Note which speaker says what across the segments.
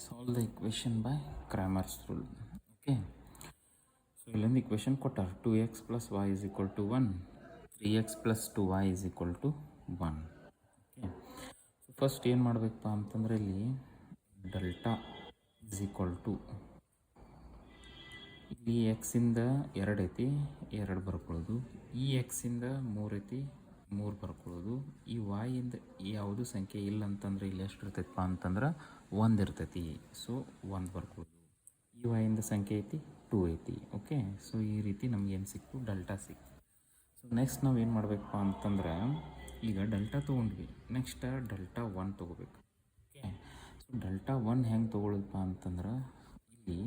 Speaker 1: Solve the equation by Cramer's rule. Okay. So in the equation ಕೊಟ್ಟಾರ 2x plus y is equal to 1, 3x plus 2y is equal to 1. Okay. So first ಏನು ಮಾಡಬೇಕಪ್ಪ ಅಂತಂದರೆ ಇಲ್ಲಿ delta is equal to ಇಲ್ಲಿ ಎಕ್ಸಿಂದ 2 ಐತಿ 2 ಬರ್ಕೊಳ್ಳೋದು, ಈ ಎಕ್ಸಿಂದ 3 ಐತಿ 3 ಬರ್ಕೊಳ್ಳೋದು, ಈ ವಾಯಿಂದ ಯಾವುದು ಸಂಖ್ಯೆ ಇಲ್ಲ ಅಂತಂದ್ರೆ ಇಲ್ಲಿ ಎಷ್ಟು ಇರ್ತೈತಪ್ಪ ಅಂತಂದ್ರೆ 1 ಇರ್ತೈತಿ. ಸೊ 1 ಬರ್ಕೊಳ್ಳೋದು. ಈ ವಾಯಿಂದ ಸಂಖ್ಯೆ ಐತಿ 2 ಐತಿ. ಓಕೆ. ಸೊ ಈ ರೀತಿ ನಮಗೇನು ಸಿಕ್ತು, ಡೆಲ್ಟಾ ಸಿಕ್ತು. ಸೊ ನೆಕ್ಸ್ಟ್ ನಾವು ಏನು ಮಾಡಬೇಕಪ್ಪ ಅಂತಂದ್ರೆ ಈಗ ಡೆಲ್ಟಾ ತೊಗೊಂಡ್ವಿ, ನೆಕ್ಸ್ಟ್ ಡೆಲ್ಟಾ 1 ತೊಗೋಬೇಕು. ಓಕೆ. ಸೊ ಡೆಲ್ಟಾ 1 ಹೆಂಗೆ ತೊಗೊಳ್ಳೋದಪ್ಪ ಅಂತಂದ್ರೆ ಇಲ್ಲಿ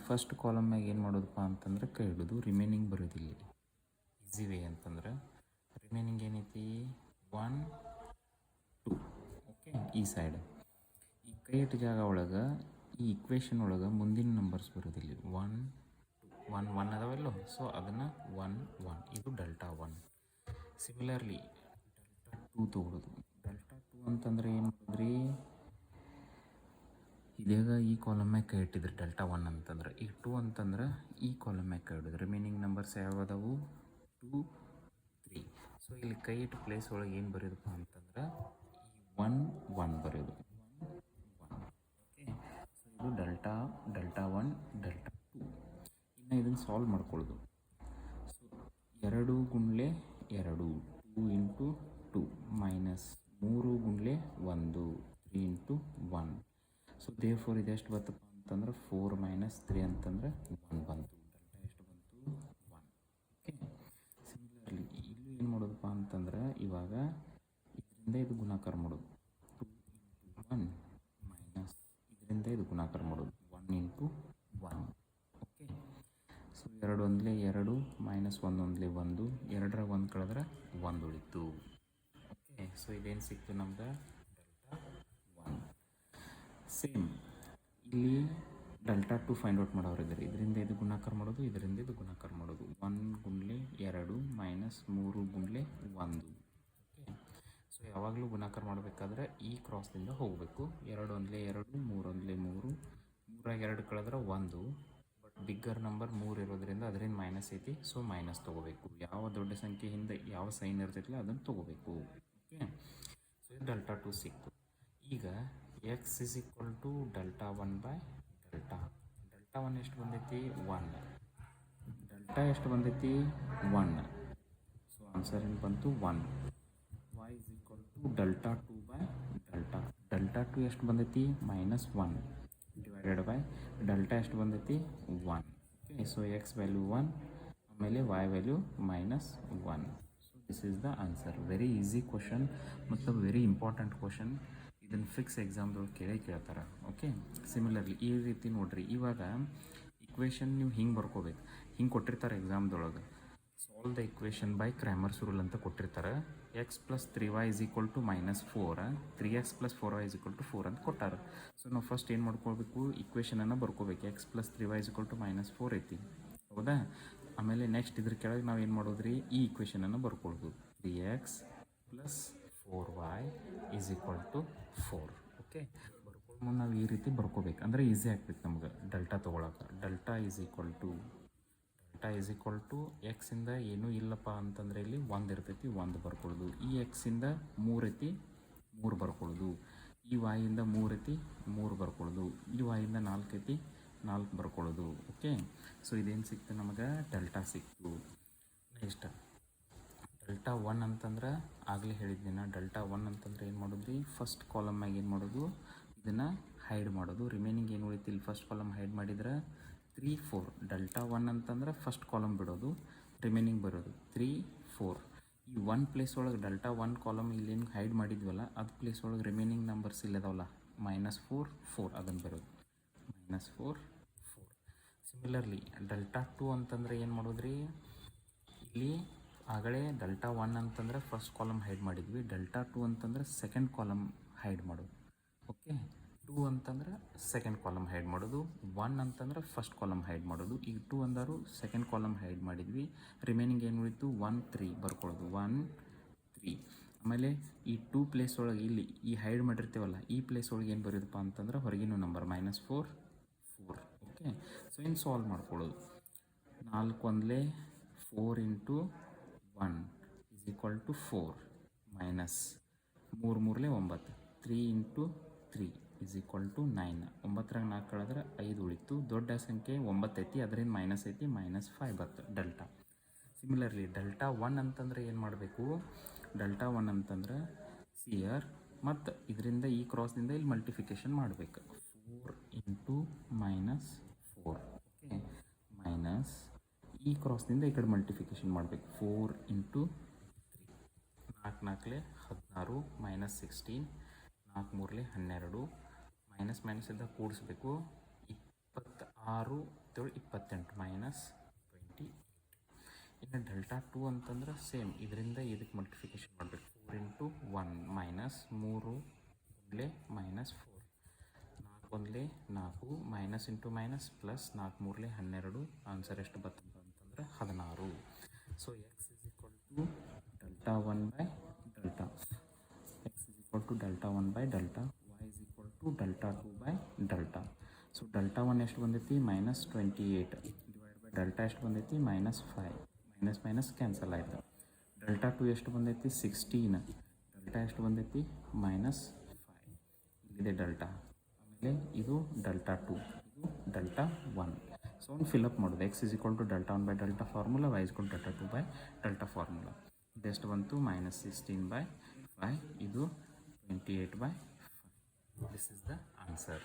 Speaker 1: ಫಸ್ಟ್ ಕಾಲಮ್ನಾಗ ಏನು ಮಾಡೋದಪ್ಪ ಅಂತಂದ್ರೆ ಕೈ ಹಿಡೋದು, ರಿಮೈನಿಂಗ್ ಬರೋದಿಲ್ಲ. ಈಸಿ ವೇ ಅಂತಂದ್ರೆ ರಿಮೈನಿಂಗ್ ಏನೈತಿ 1 2. ಓಕೆ. ಈ ಸೈಡ್ ಈ ಕೈ ಇಟ್ಟ ಜಾಗ ಒಳಗೆ ಈ ಇಕ್ವೇಷನ್ ಒಳಗೆ ಮುಂದಿನ ನಂಬರ್ಸ್ ಬರೋದಿಲ್ಲ. 1 2 1 1 ಅದಾವಲ್ಲೋ. ಸೊ ಅದನ್ನು 1 1 ಇದು ಡೆಲ್ಟಾ 1. ಸಿಮಿಲರ್ಲಿ ಡೆಲ್ಟಾ 2 ತೊಗೊಳೋದು. ಡೆಲ್ಟಾ 2 ಅಂತಂದ್ರೆ ಏನು ಮಾಡಿದ್ರಿ, ಇದಾಗ ಈ ಕಾಲಮ್ಯಾಗ ಕೈ ಇಟ್ಟಿದ್ರಿ ಡೆಲ್ಟಾ 1 ಅಂತಂದ್ರೆ, ಈಗ 2 ಅಂತಂದ್ರೆ ಈ ಕಾಲಮ್ಯಾಗ ಕೈ ಇಡೋದು. Remaining numbers ಯಾವದವು 2 3. ಸೊ ಇಲ್ಲಿ ಕೈ ಇಟ್ಟು ಪ್ಲೇಸ್ ಒಳಗೆ ಏನು ಬರೆಯೋದಪ್ಪ ಅಂತಂದ್ರೆ ಈ 1 1 ಬರೆಯೋದು 1 1. ಓಕೆ. ಸೊ ಇದು ಡೆಲ್ಟಾ 1 ಡೆಲ್ಟಾ 2. ಇನ್ನು ಇದನ್ನು ಸಾಲ್ವ್ ಮಾಡ್ಕೊಳ್ಳೋದು. So 2 ಗುಂಡ್ಲೆ 2 2 into 2 minus 3 ಗುಂಡ್ಲೆ 1 3 into 1. So therefore ಇದು ಎಷ್ಟು ಬರ್ತಪ್ಪ ಅಂತಂದ್ರೆ 4 ಮೈನಸ್ 3 ಅಂತಂದ್ರೆ 1 ಬಂತು. ಡೆಲ್ಟಾ ಎಷ್ಟು ಬಂತು 1. ಓಕೆ. ಸಿಮಿಲರ್ಲಿ ಇಲ್ಲೂ ಏನು ಮಾಡೋದಪ್ಪ ಅಂತಂದ್ರೆ ಇವಾಗ ಇದರಿಂದ ಇದು ಗುಣಾಕಾರ ಮಾಡೋದು 2 ಇಂಟು 1 ಮೈನಸ್ ಇದರಿಂದ ಇದು ಗುಣಾಕಾರ ಮಾಡೋದು 1 ಇಂಟು 1. ಓಕೆ. ಸೊ 2 ಒಂದಲೇ 2 ಮೈನಸ್ 1 ಒಂದಲೇ 1, 2ರಾಗ 1 ಕಳೆದ್ರೆ 1 ಉಳಿತು. ಓಕೆ. ಸೊ ಇದೇನು ಸಿಕ್ತು ನಮ್ಗೆ ಡೆಲ್ಟಾ 1. ಸೇಮ್ ಇಲ್ಲಿ ಡೆಲ್ಟಾ 2 ಫೈಂಡ್ ಔಟ್ ಮಾಡೋರಿದ್ದಾರೆ. ಇದರಿಂದ ಇದು ಗುಣಾಕಾರ ಮಾಡೋದು, ಇದರಿಂದ ಇದು ಗುಣಾಕಾರ ಮಾಡೋದು. 1 ಗುಂಡ್ಲೆ 2 ಮೈನಸ್ 3 ಗುಂಡ್ಲೆ 1. ಓಕೆ. ಸೊ ಯಾವಾಗಲೂ ಗುಣಾಕಾರ ಮಾಡಬೇಕಾದ್ರೆ ಈ ಕ್ರಾಸ್ದಿಂದ ಹೋಗಬೇಕು. 2 ಒಂದಲೇ 2 3 ಒಂದಲೇ 3, 3ರಾಗ 2 ಕಳೆದ್ರೆ 1. ಬಟ್ ಬಿಗ್ಗರ್ ನಂಬರ್ 3 ಇರೋದ್ರಿಂದ ಅದರಿಂದ ಮೈನಸ್ ಐತಿ. ಸೊ ಮೈನಸ್ ತೊಗೋಬೇಕು. ಯಾವ ದೊಡ್ಡ ಸಂಖ್ಯೆ ಹಿಂದೆ ಯಾವ ಸೈನ್ ಇರ್ತೈತಿಲ್ಲ ಅದನ್ನು ತೊಗೋಬೇಕು. ಓಕೆ. ಸೊ ಇದು ಡೆಲ್ಟಾ 2 ಸಿಕ್ತು. ಈಗ x is equal to delta 1 by delta. Delta 1 ಎಷ್ಟು ಬಂದೈತಿ 1, ಡೆಲ್ಟಾ ಎಷ್ಟು ಬಂದೈತಿ 1. ಸೊ ಆನ್ಸರ್ ಏನು ಬಂತು 1. y is equal to delta 2 by delta. Delta 2 ಎಷ್ಟು ಬಂದೈತಿ ಮೈನಸ್ 1 ಡಿವೈಡೆಡ್ ಬೈ ಡೆಲ್ಟಾ ಎಷ್ಟು ಬಂದೈತಿ 1. ಓಕೆ. ಸೊ x ವ್ಯಾಲ್ಯೂ 1 ಆಮೇಲೆ y value minus 1. So this is the answer. Very easy question ಮತ್ತು ವೆರಿ ಇಂಪಾರ್ಟೆಂಟ್ ಕ್ವಶನ್. ಇದನ್ನು fix ಎಕ್ಸಾಮ್ದೊಳಗೆ ಕೇಳ್ತಾರೆ. Okay. Similarly ಈ ರೀತಿ ನೋಡಿರಿ, ಇವಾಗ ಇಕ್ವೇಷನ್ ನೀವು ಹಿಂಗೆ ಬರ್ಕೋಬೇಕು. ಹಿಂಗೆ ಕೊಟ್ಟಿರ್ತಾರೆ ಎಕ್ಸಾಮ್ದೊಳಗೆ, solve the equation by Cramer's rule ಅಂತ ಕೊಟ್ಟಿರ್ತಾರೆ. x plus 3y is equal to minus 4, 3x plus 4y is equal to 4 ಅಂತ ಕೊಟ್ಟಾರೆ. ಸೊ ನಾವು ಫಸ್ಟ್ ಏನು ಮಾಡ್ಕೊಳ್ಬೇಕು, ಇಕ್ವೇಷನನ್ನು ಬರ್ಕೋಬೇಕು. x plus 3y is equal to minus 4 ಐತಿ, ಹೌದಾ. ಆಮೇಲೆ ನೆಕ್ಸ್ಟ್ ಇದ್ರ ಕೆಳಗೆ ನಾವು ಏನು ಮಾಡೋದ್ರಿ, ಈ ಇಕ್ವೇಷನನ್ನು ಬರ್ಕೊಳ್ಬೋದು. 3x plus 4y is equal to 4. Okay. ಬರ್ಕೊಳ್ಳೋ ಮುಂದೆ ನಾವು ಈ ರೀತಿ ಬರ್ಕೋಬೇಕು, ಅಂದರೆ ಈಸಿ ಆಗ್ತೈತೆ ನಮ್ಗೆ ಡೆಲ್ಟಾ ತೊಗೊಳಕ್ಕೆ. ಡೆಲ್ಟಾ ಈಸ್ ಈಕ್ವಲ್ ಟು ಎಕ್ಸಿಂದ ಏನೂ ಇಲ್ಲಪ್ಪ ಅಂತಂದರೆ ಇಲ್ಲಿ 1 ಇರ್ತೈತಿ, 1 ಬರ್ಕೊಳ್ಳೋದು. ಈ ಎಕ್ಸಿಂದ 3 ಐತಿ 3 ಬರ್ಕೊಳ್ಳೋದು. ಈ ವಾಯಿಂದ 3 ಐತಿ 3 ಬರ್ಕೊಳ್ಳೋದು. ಈ ವಾಯಿಂದ 4 ಐತಿ 4 ಬರ್ಕೊಳ್ಳೋದು. ಓಕೆ. ಸೊ ಇದೇನು ಸಿಕ್ತು ನಮಗೆ, ಡೆಲ್ಟಾ ಸಿಕ್ತು. ನೆಕ್ಸ್ಟ್ ಡೆಲ್ಟಾ 1 ಅಂತಂದ್ರೆ ಆಗಲೇ ಹೇಳಿದ್ದೀನಿ, ಡೆಲ್ಟಾ 1 ಅಂತಂದ್ರೆ ಏನು ಮಾಡೋದ್ರಿ, ಫಸ್ಟ್ ಕಾಲಮ್ನಾಗ ಏನು ಮಾಡೋದು, ಇದನ್ನು ಹೈಡ್ ಮಾಡೋದು. ರಿಮೈನಿಂಗ್ ಏನು ಉಳಿತು, ಇಲ್ಲಿ ಫಸ್ಟ್ ಕಾಲಮ್ ಹೈಡ್ ಮಾಡಿದ್ರೆ 3 4. ಡೆಲ್ಟಾ 1 ಅಂತಂದ್ರೆ ಫಸ್ಟ್ ಕಾಲಮ್ ಬಿಡೋದು, ರಿಮೈನಿಂಗ್ ಬರೋದು 3 4. ಈ 1 ಪ್ಲೇಸ್ ಒಳಗೆ ಡೆಲ್ಟಾ 1 ಕಾಲಮ್ ಇಲ್ಲೇನು ಹೈಡ್ ಮಾಡಿದ್ವಲ್ಲ ಅದು ಪ್ಲೇಸ್ ಒಳಗೆ ರಿಮೈನಿಂಗ್ ನಂಬರ್ಸ್ ಇಲ್ಲದಾವಲ್ಲ ಮೈನಸ್ 4 4 ಅದನ್ನು ಬರೋದು ಮೈನಸ್ 4 4. ಸಿಮಿಲರ್ಲಿ ಡೆಲ್ಟಾ 2 ಅಂತಂದರೆ ಏನು ಮಾಡೋದ್ರಿ, ಇಲ್ಲಿ ಆಗಲೇ ಡೆಲ್ಟಾ 1 ಅಂತಂದರೆ ಫಸ್ಟ್ ಕಾಲಮ್ ಹೈಡ್ ಮಾಡಿದ್ವಿ, ಡೆಲ್ಟಾ 2 ಅಂತಂದರೆ ಸೆಕೆಂಡ್ ಕಾಲಮ್ ಹೈಡ್ ಮಾಡೋದು. ಓಕೆ. 2 ಅಂತಂದ್ರೆ ಸೆಕೆಂಡ್ ಕಾಲಮ್ ಹೈಡ್ ಮಾಡೋದು, 1 ಅಂತಂದ್ರೆ ಫಸ್ಟ್ ಕಾಲಮ್ ಹೈಡ್ ಮಾಡೋದು. ಈಗ 2 ಅಂದರು ಸೆಕೆಂಡ್ ಕಾಲಮ್ ಹೈಡ್ ಮಾಡಿದ್ವಿ, ರಿಮೈನಿಂಗ್ ಏನು ಉಳಿತು 1 3 ಬರ್ಕೊಳ್ಳೋದು 1 3. ಆಮೇಲೆ ಈ 2 ಪ್ಲೇಸ್ ಒಳಗೆ ಇಲ್ಲಿ ಈ ಹೈಡ್ ಮಾಡಿರ್ತೀವಲ್ಲ ಈ ಪ್ಲೇಸ್ ಒಳಗೆ ಏನು ಬರೋದಪ್ಪ ಅಂತಂದ್ರೆ ಹೊರಗಿನ ನಂಬರ್ -4 4. ಓಕೆ, ಸೊ ಇನ್ನು ಸಾಲ್ವ್ ಮಾಡ್ಕೊಳ್ಳೋದು. 4 ಒಂದಲೇ 4 × 1 = 4 ಮೈನಸ್ 3 ಮೂರಲೇ 9 3 × 3 = 9. 9ರಾಗ 4 ಕಳೆದ್ರೆ 5 ಉಳಿತು. ದೊಡ್ಡ ಸಂಖ್ಯೆ 9 ಐತಿ, ಅದರಿಂದ ಮೈನಸ್ ಐತಿ, -5 ಬರ್ತದೆ ಡೆಲ್ಟಾ. ಸಿಮಿಲರ್ಲಿ ಡೆಲ್ಟಾ 1 ಅಂತಂದ್ರೆ ಏನು ಮಾಡಬೇಕು? ಡೆಲ್ಟಾ 1 ಅಂತಂದ್ರೆ ಸಿಯರ್ ಮತ್ತು ಇದರಿಂದ ಈ ಕ್ರಾಸ್ದಿಂದ ಇಲ್ಲಿ ಮಲ್ಟಿಫಿಕೇಶನ್ ಮಾಡಬೇಕು. 4 × -4 ಓಕೆ, ಮೈನಸ್ ಈ ಕ್ರಾಸ್ನಿಂದ ಈ ಕಡೆ ಮಲ್ಟಿಫಿಕೇಶನ್ ಮಾಡಬೇಕು. 4 × 3 4 4 16 -16 4 3 12 ಮೈನಸ್ ಮೈನಸ್ ಇದ್ದ ಕೂಡಿಸ್ಬೇಕು. 26 28 -28. ಇನ್ನು ಡೆಲ್ಟಾ 2 ಅಂತಂದ್ರೆ ಸೇಮ್ ಇದರಿಂದ ಇದಕ್ಕೆ ಮಲ್ಟಿಫಿಕೇಶನ್ ಮಾಡಬೇಕು. 4 × 1 ಮೈನಸ್ 3 ಒಂದಲೇ -4 4 ಒಂದಲೇ 4 ಮೈನಸ್ ಇಂಟು ಮೈನಸ್ ಪ್ಲಸ್ 4 ಮೂರಲೇ 12. ಆನ್ಸರ್ ಎಷ್ಟು ಬರ್ತದೆ ಅಂತಂದ್ರೆ 16. So x = delta one by delta, x = delta one by delta, y = delta two by delta. So delta 1 ಎಷ್ಟು ಬಂದೈತಿ? -28 ಡಿವೈಡ್ ಬೈ ಡೆಲ್ಟಾ ಎಷ್ಟು ಬಂದೈತಿ? -5. ಮೈನಸ್ ಕ್ಯಾನ್ಸಲ್ ಆಯಿತು. ಡೆಲ್ಟಾ 2 ಎಷ್ಟು ಬಂದೈತಿ? 16. ಡೆಲ್ಟಾ ಎಷ್ಟು ಬಂದೈತಿ? -5. ಇಲ್ಲಿದೆ ಡೆಲ್ಟಾ. ಆಮೇಲೆ ಇದು ಡೆಲ್ಟಾ 2, ಇದು ಡೆಲ್ಟಾ 1. ಸೊ ಒಂದು ಫಿಲಪ್ ಮಾಡೋದು. x = delta one by delta formula, y = delta two by delta formula. ಇದೆಷ್ಟು ಬಂತು? -16/5. ಇದು 28/5. This is the answer.